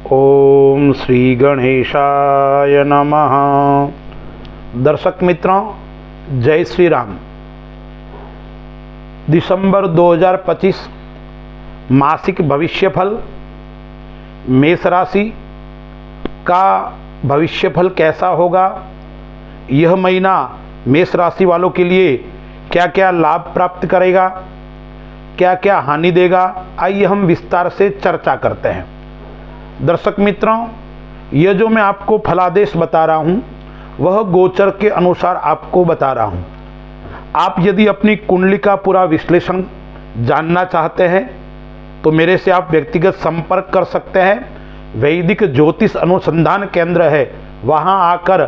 ओम श्री गणेशाय नमः। दर्शक मित्रों, जय श्री राम। दिसंबर 2025 मासिक भविष्यफल मेष राशि का भविष्यफल कैसा होगा, यह महीना मेष राशि वालों के लिए क्या क्या लाभ प्राप्त करेगा, क्या क्या हानि देगा, आइए हम विस्तार से चर्चा करते हैं। दर्शक मित्रों, यह जो मैं आपको फलादेश बता रहा हूँ वह गोचर के अनुसार आपको बता रहा हूँ। आप यदि अपनी कुंडली का पूरा विश्लेषण जानना चाहते हैं तो मेरे से आप व्यक्तिगत संपर्क कर सकते हैं। वैदिक ज्योतिष अनुसंधान केंद्र है, वहाँ आकर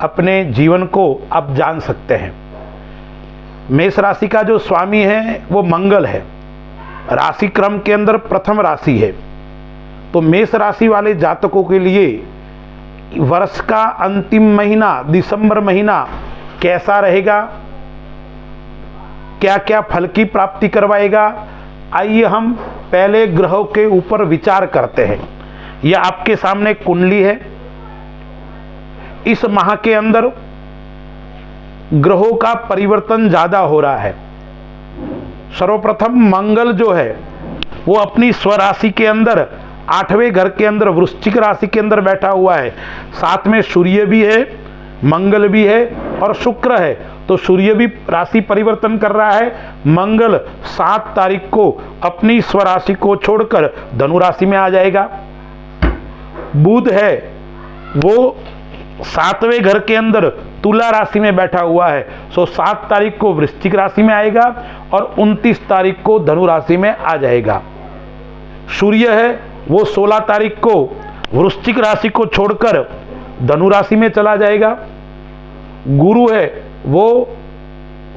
अपने जीवन को आप जान सकते हैं। मेष राशि का जो स्वामी है वो मंगल है, राशि क्रम के अंदर प्रथम राशि है। तो मेष राशि वाले जातकों के लिए वर्ष का अंतिम महीना दिसंबर महीना कैसा रहेगा, क्या क्या फल की प्राप्ति करवाएगा, आइए हम पहले ग्रहों के ऊपर विचार करते हैं। यह आपके सामने कुंडली है। इस माह के अंदर ग्रहों का परिवर्तन ज्यादा हो रहा है। सर्वप्रथम मंगल जो है वो अपनी स्वराशि के अंदर 8वें घर के अंदर वृश्चिक राशि के अंदर बैठा हुआ है। साथ में सूर्य भी है, मंगल भी है और शुक्र है। तो सूर्य भी राशि परिवर्तन कर रहा है। मंगल 7 तारीख को अपनी स्वराशि को छोड़कर धनु राशि में आ जाएगा। बुध है वो 7वें घर के अंदर तुला राशि में बैठा हुआ है। 7 तारीख को वृश्चिक राशि में आएगा और 29 तारीख को धनु राशि में आ जाएगा। सूर्य है वो 16 तारीख को वृश्चिक राशि को छोड़कर धनु राशि में चला जाएगा। गुरु है वो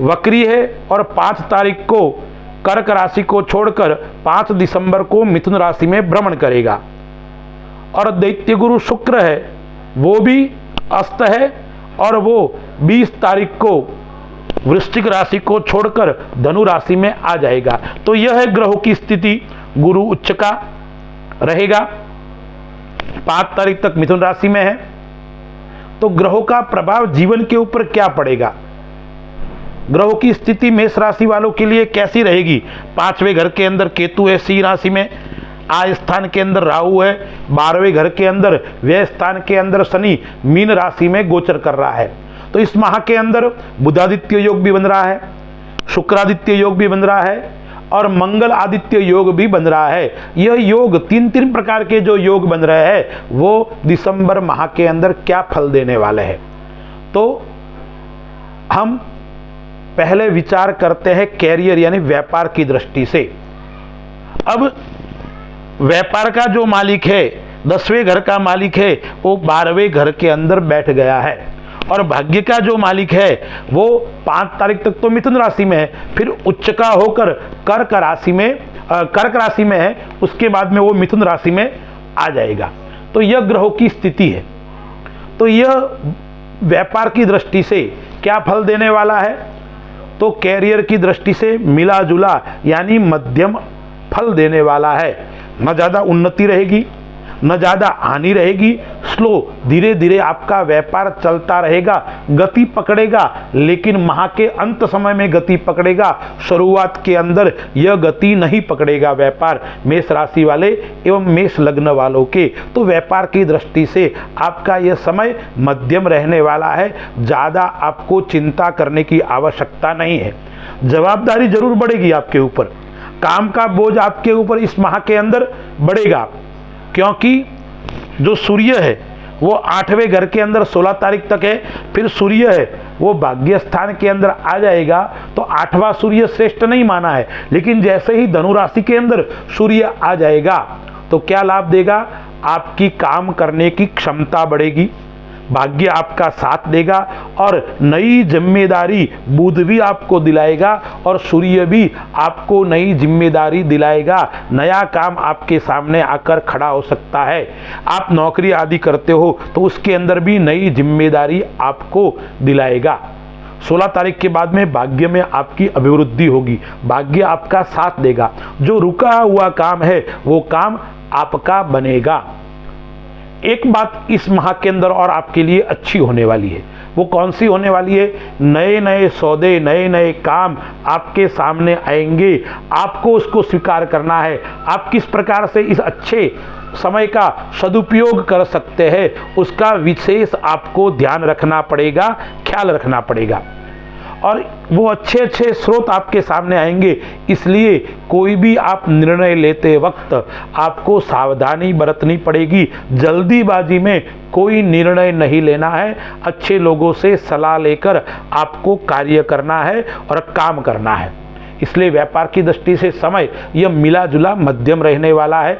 वक्री है और 5 तारीख को कर्क राशि को छोड़कर 5 दिसंबर को मिथुन राशि में भ्रमण करेगा। और दैत्य गुरु शुक्र है वो भी अस्त है और वो 20 तारीख को वृश्चिक राशि को छोड़कर धनु राशि में आ जाएगा। तो यह है ग्रहों की स्थिति। गुरु उच्च का रहेगा, 5 तारीख तक मिथुन राशि में है। तो ग्रहों का प्रभाव जीवन के ऊपर क्या पड़ेगा, ग्रहों की स्थिति मेष राशि वालों के लिए कैसी रहेगी। 5वें घर के अंदर केतु है सिंह राशि में, आय स्थान के अंदर राहु है, 12वें घर के अंदर व्यय स्थान के अंदर शनि मीन राशि में गोचर कर रहा है। तो इस माह के अंदर बुधादित्य योग भी बन रहा है, शुक्रादित्य योग भी बन रहा है और मंगल आदित्य योग भी बन रहा है। यह योग 3 प्रकार के जो योग बन रहे हैं वो दिसंबर माह के अंदर क्या फल देने वाले हैं। तो हम पहले विचार करते हैं कैरियर यानी व्यापार की दृष्टि से। अब व्यापार का जो मालिक है, 10वें घर का मालिक है, वो 12वें घर के अंदर बैठ गया है। और भाग्य का जो मालिक है वो 5 तारीख तक तो मिथुन राशि में है, फिर उच्च का होकर कर्क राशि में है, उसके बाद में वो मिथुन राशि में आ जाएगा। तो यह ग्रहों की स्थिति है। तो यह व्यापार की दृष्टि से क्या फल देने वाला है, तो कैरियर की दृष्टि से मिला जुला यानी मध्यम फल देने वाला है। न ज़्यादा उन्नति रहेगी न ज़्यादा हानि रहेगी। स्लो धीरे धीरे आपका व्यापार चलता रहेगा, गति पकड़ेगा, लेकिन माह के अंत समय में गति पकड़ेगा। शुरुआत के अंदर यह गति नहीं पकड़ेगा व्यापार मेष राशि वाले एवं मेष लग्न वालों के। तो व्यापार की दृष्टि से आपका यह समय मध्यम रहने वाला है। ज़्यादा आपको चिंता करने की आवश्यकता नहीं है। जवाबदारी जरूर बढ़ेगी आपके ऊपर, काम का बोझ आपके ऊपर इस माह के अंदर बढ़ेगा, क्योंकि जो सूर्य है वो 8वें घर के अंदर 16 तारीख तक है, फिर सूर्य है वो भाग्य स्थान के अंदर आ जाएगा। तो 8वां सूर्य श्रेष्ठ नहीं माना है, लेकिन जैसे ही धनु राशि के अंदर सूर्य आ जाएगा तो क्या लाभ देगा, आपकी काम करने की क्षमता बढ़ेगी, भाग्य आपका साथ देगा और नई जिम्मेदारी बुध भी आपको दिलाएगा और सूर्य भी आपको नई जिम्मेदारी दिलाएगा। नया काम आपके सामने आकर खड़ा हो सकता है। आप नौकरी आदि करते हो तो उसके अंदर भी नई जिम्मेदारी आपको दिलाएगा। 16 तारीख के बाद में भाग्य में आपकी अभिवृद्धि होगी, भाग्य आपका साथ देगा। जो रुका हुआ काम है वो काम आपका बनेगा। एक बात इस माह के अंदर और आपके लिए अच्छी होने वाली है। वो कौन सी होने वाली है? नए नए सौदे, नए नए काम आपके सामने आएंगे, आपको उसको स्वीकार करना है। आप किस प्रकार से इस अच्छे समय का सदुपयोग कर सकते हैं, उसका विशेष आपको ध्यान रखना पड़ेगा, ख्याल रखना पड़ेगा। और वो अच्छे अच्छे स्रोत आपके सामने आएंगे, इसलिए कोई भी आप निर्णय लेते वक्त आपको सावधानी बरतनी पड़ेगी। जल्दीबाजी में कोई निर्णय नहीं लेना है, अच्छे लोगों से सलाह लेकर आपको कार्य करना है और काम करना है। इसलिए व्यापार की दृष्टि से समय यह मिला जुला मध्यम रहने वाला है।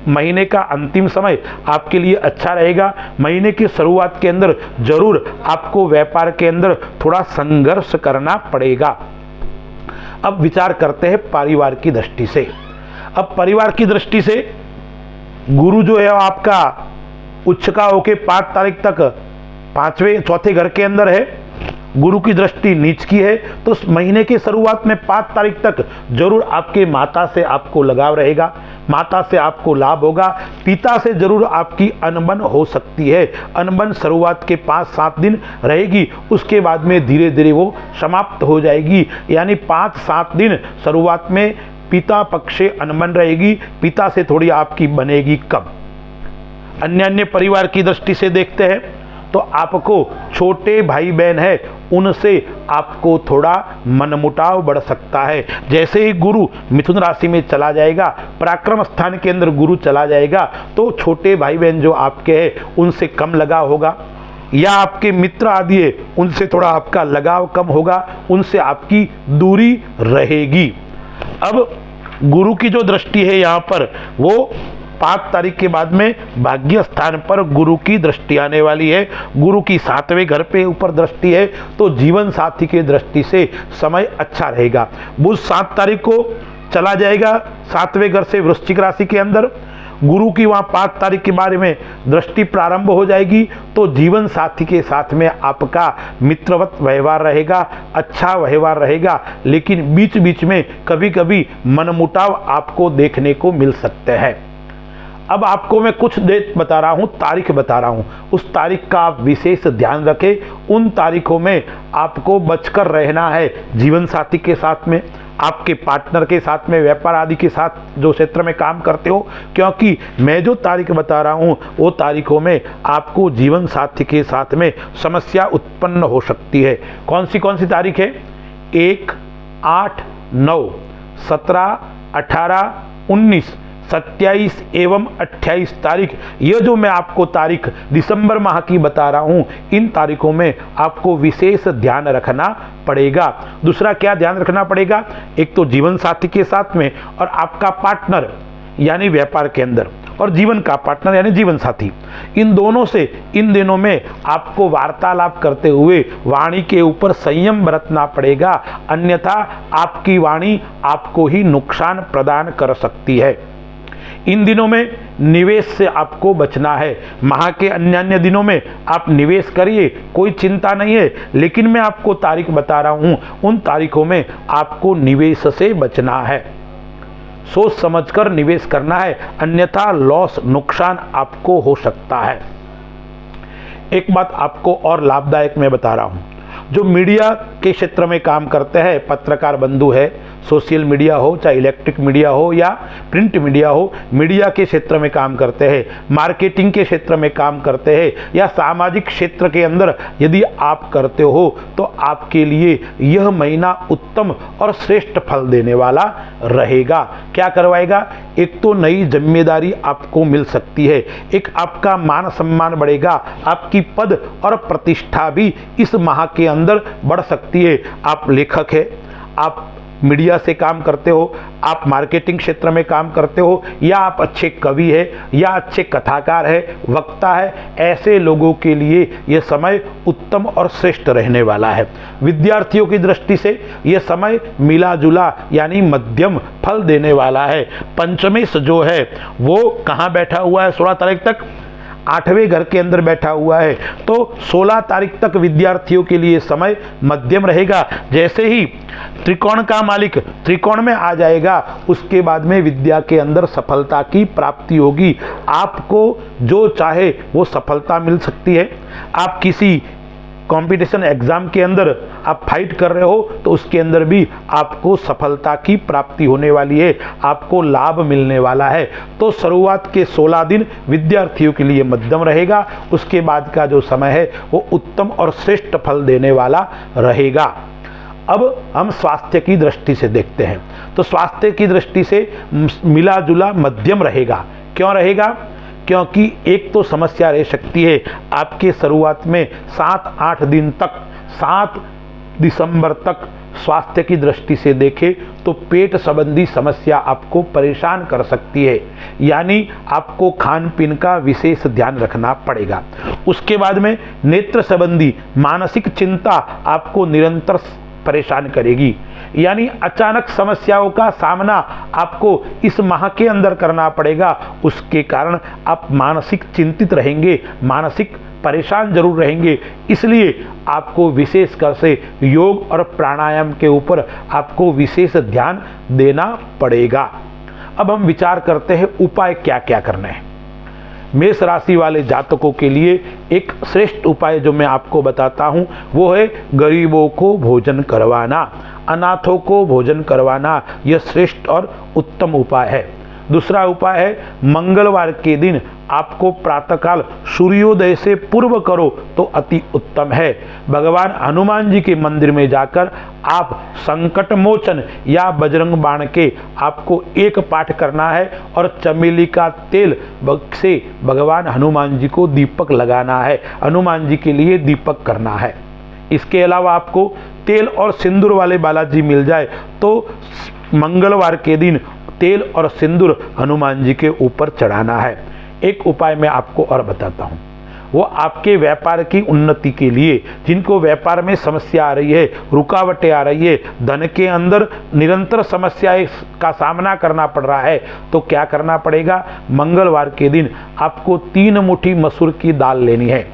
महीने का अंतिम समय आपके लिए अच्छा रहेगा। महीने की शुरुआत के अंदर जरूर आपको व्यापार के अंदर थोड़ा संघर्ष करना पड़ेगा। अब विचार करते हैं परिवार की दृष्टि से। अब परिवार की दृष्टि से गुरु जो है आपका उच्च का होके 5 तारीख तक 5वें चौथे घर के अंदर है, गुरु की दृष्टि नीच की है। तो उस महीने की शुरुआत में 5 तारीख तक जरूर आपके माता से आपको लगाव रहेगा, माता से आपको लाभ होगा। पिता से जरूर आपकी अनबन हो सकती है। अनबन शुरुआत के 5-7 दिन रहेगी, उसके बाद में धीरे धीरे वो समाप्त हो जाएगी। यानी 5-7 दिन शुरुआत में पिता पक्ष से अनबन रहेगी, पिता से थोड़ी आपकी बनेगी कम। अन्य परिवार की दृष्टि से देखते हैं तो आपको छोटे भाई बहन है, उनसे आपको थोड़ा मनमुटाव बढ़ सकता है। जैसे ही गुरु मिथुन राशि में चला जाएगा, पराक्रम स्थान के अंदर गुरु चला जाएगा, तो छोटे भाई बहन जो आपके हैं उनसे कम लगाव होगा, या आपके मित्र आदि है उनसे थोड़ा आपका लगाव कम होगा, उनसे आपकी दूरी रहेगी। अब गुरु की जो दृष्टि है यहाँ पर वो 5 तारीख के बाद में भाग्य स्थान पर गुरु की दृष्टि आने वाली है। गुरु की 7वें घर पे ऊपर दृष्टि है, तो जीवन साथी के दृष्टि से समय अच्छा रहेगा। बुध 7 तारीख को चला जाएगा 7वें घर से वृश्चिक राशि के अंदर। गुरु की वहाँ 5 तारीख के बारे में दृष्टि प्रारंभ हो जाएगी, तो जीवन साथी के साथ में आपका मित्रवत व्यवहार रहेगा, अच्छा व्यवहार रहेगा। लेकिन बीच बीच में कभी कभी मनमुटाव आपको देखने को मिल सकते हैं। अब आपको मैं कुछ डेट बता रहा हूँ, तारीख बता रहा हूँ, उस तारीख का आप विशेष ध्यान रखें। उन तारीखों में आपको बचकर रहना है जीवन साथी के साथ में, आपके पार्टनर के साथ में, व्यापार आदि के साथ जो क्षेत्र में काम करते हो, क्योंकि मैं जो तारीख बता रहा हूँ वो तारीखों में आपको जीवन साथी के साथ में समस्या उत्पन्न हो सकती है। कौन सी तारीख है? 1, 8, 9, 17, 18, 19, 27 एवं 28 तारीख। ये जो मैं आपको तारीख दिसंबर माह की बता रहा हूँ, इन तारीखों में आपको विशेष ध्यान रखना पड़ेगा। दूसरा क्या ध्यान रखना पड़ेगा? एक तो जीवन साथी के साथ में, और आपका पार्टनर यानी व्यापार के अंदर, और जीवन का पार्टनर यानी जीवन साथी, इन दोनों से इन दिनों में आपको वार्तालाप करते हुए वाणी के ऊपर संयम बरतना पड़ेगा, अन्यथा आपकी वाणी आपको ही नुकसान प्रदान कर सकती है। इन दिनों में निवेश से आपको बचना है। माह के अन्य दिनों में आप निवेश करिए, कोई चिंता नहीं है, लेकिन मैं आपको तारीख बता रहा हूं, उन तारीखों में आपको निवेश से बचना है। सोच समझकर निवेश करना है, अन्यथा लॉस नुकसान आपको हो सकता है। एक बात आपको और लाभदायक मैं बता रहा हूं, जो मीडिया के क्षेत्र में काम करते हैं, पत्रकार बंधु है, सोशल मीडिया हो चाहे इलेक्ट्रिक मीडिया हो या प्रिंट मीडिया हो, मीडिया के क्षेत्र में काम करते हैं, मार्केटिंग के क्षेत्र में काम करते हैं, या सामाजिक क्षेत्र के अंदर यदि आप करते हो, तो आपके लिए यह महीना उत्तम और श्रेष्ठ फल देने वाला रहेगा। क्या करवाएगा? एक तो नई जिम्मेदारी आपको मिल सकती है, एक आपका मान सम्मान बढ़ेगा, आपकी पद और प्रतिष्ठा भी इस माह के अंदर बढ़ सकती है। आप लेखक है, आप मीडिया से काम करते हो, आप मार्केटिंग क्षेत्र में काम करते हो, या आप अच्छे कवि है, या अच्छे कथाकार है, वक्ता है, ऐसे लोगों के लिए यह समय उत्तम और श्रेष्ठ रहने वाला है। विद्यार्थियों की दृष्टि से यह समय मिला जुला यानी मध्यम फल देने वाला है। पंचमेश जो है वो कहाँ बैठा हुआ है 16 तारीख तक? 8वें घर के अंदर बैठा हुआ है, तो 16 तारीख तक विद्यार्थियों के लिए समय मध्यम रहेगा। जैसे ही त्रिकोण का मालिक त्रिकोण में आ जाएगा, उसके बाद में विद्या के अंदर सफलता की प्राप्ति होगी। आपको जो चाहे वो सफलता मिल सकती है। आप किसी कंपटीशन एग्जाम के अंदर आप फाइट कर रहे हो तो उसके अंदर भी आपको सफलता की प्राप्ति होने वाली है, आपको लाभ मिलने वाला है। तो शुरुआत के 16 दिन विद्यार्थियों के लिए मध्यम रहेगा, उसके बाद का जो समय है वो उत्तम और श्रेष्ठ फल देने वाला रहेगा। अब हम स्वास्थ्य की दृष्टि से देखते हैं, तो स्वास्थ्य की दृष्टि से मिला जुला मध्यम रहेगा। क्यों रहेगा? क्योंकि एक तो समस्या रह सकती है आपके शुरुआत में 7-8 दिन तक, 7 दिसंबर तक स्वास्थ्य की दृष्टि से देखें तो पेट संबंधी समस्या आपको परेशान कर सकती है, यानी आपको खान पीन का विशेष ध्यान रखना पड़ेगा। उसके बाद में नेत्र संबंधी मानसिक चिंता आपको निरंतर परेशान करेगी, यानी अचानक समस्याओं का सामना आपको इस माह के अंदर करना पड़ेगा। उसके कारण आप मानसिक चिंतित रहेंगे, मानसिक परेशान जरूर रहेंगे। इसलिए आपको विशेषकर से योग और प्राणायाम के ऊपर आपको विशेष ध्यान देना पड़ेगा। अब हम विचार करते हैं उपाय क्या क्या करने हैं। मेष राशि वाले जातकों के लिए एक श्रेष्ठ उपाय जो मैं आपको बताता हूं वो है गरीबों को भोजन करवाना, अनाथों को भोजन करवाना। यह श्रेष्ठ और उत्तम उपाय है। दूसरा उपाय है मंगलवार के दिन आपको प्रातःकाल सूर्योदय से पूर्व करो तो अति उत्तम है। भगवान हनुमान जी के मंदिर में जाकर आप संकट मोचन या बजरंग बाण के आपको एक पाठ करना है और चमेली का तेल से भगवान हनुमान जी को दीपक लगाना है, हनुमान जी के लिए दीपक करना है। इसके अलावा आपको तेल और सिंदूर वाले बालाजी मिल जाए तो मंगलवार के दिन तेल और सिंदूर हनुमान जी के ऊपर चढ़ाना है। एक उपाय मैं आपको और बताता हूँ, वो आपके व्यापार की उन्नति के लिए, जिनको व्यापार में समस्या आ रही है, रुकावटें आ रही है, धन के अंदर निरंतर समस्याएं का सामना करना पड़ रहा है, तो क्या करना पड़ेगा? मंगलवार के दिन आपको 3 मुट्ठी मसूर की दाल लेनी है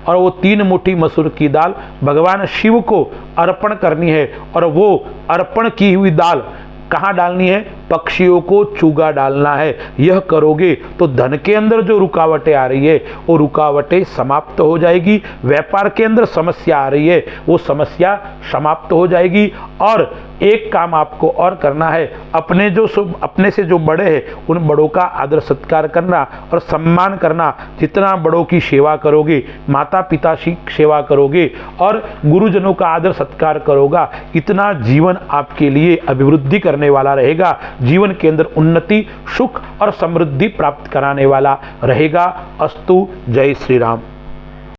और वो 3 मुट्ठी मसूर की दाल भगवान शिव को अर्पण करनी है। और वो अर्पण की हुई दाल कहाँ डालनी है? पक्षियों को चूगा डालना है। यह करोगे तो धन के अंदर जो रुकावटें आ रही है वो रुकावटें समाप्त हो जाएगी। व्यापार के अंदर समस्या आ रही है वो समस्या समाप्त हो जाएगी। और एक काम आपको और करना है, अपने से जो बड़े हैं उन बड़ों का आदर सत्कार करना और सम्मान करना। जितना बड़ों की सेवा करोगे, माता पिता की सेवा करोगे और गुरुजनों का आदर सत्कार करोगा, इतना जीवन आपके लिए अभिवृद्धि करने वाला रहेगा। जीवन के अंदर उन्नति, सुख और समृद्धि प्राप्त कराने वाला रहेगा। अस्तु। जय श्री राम।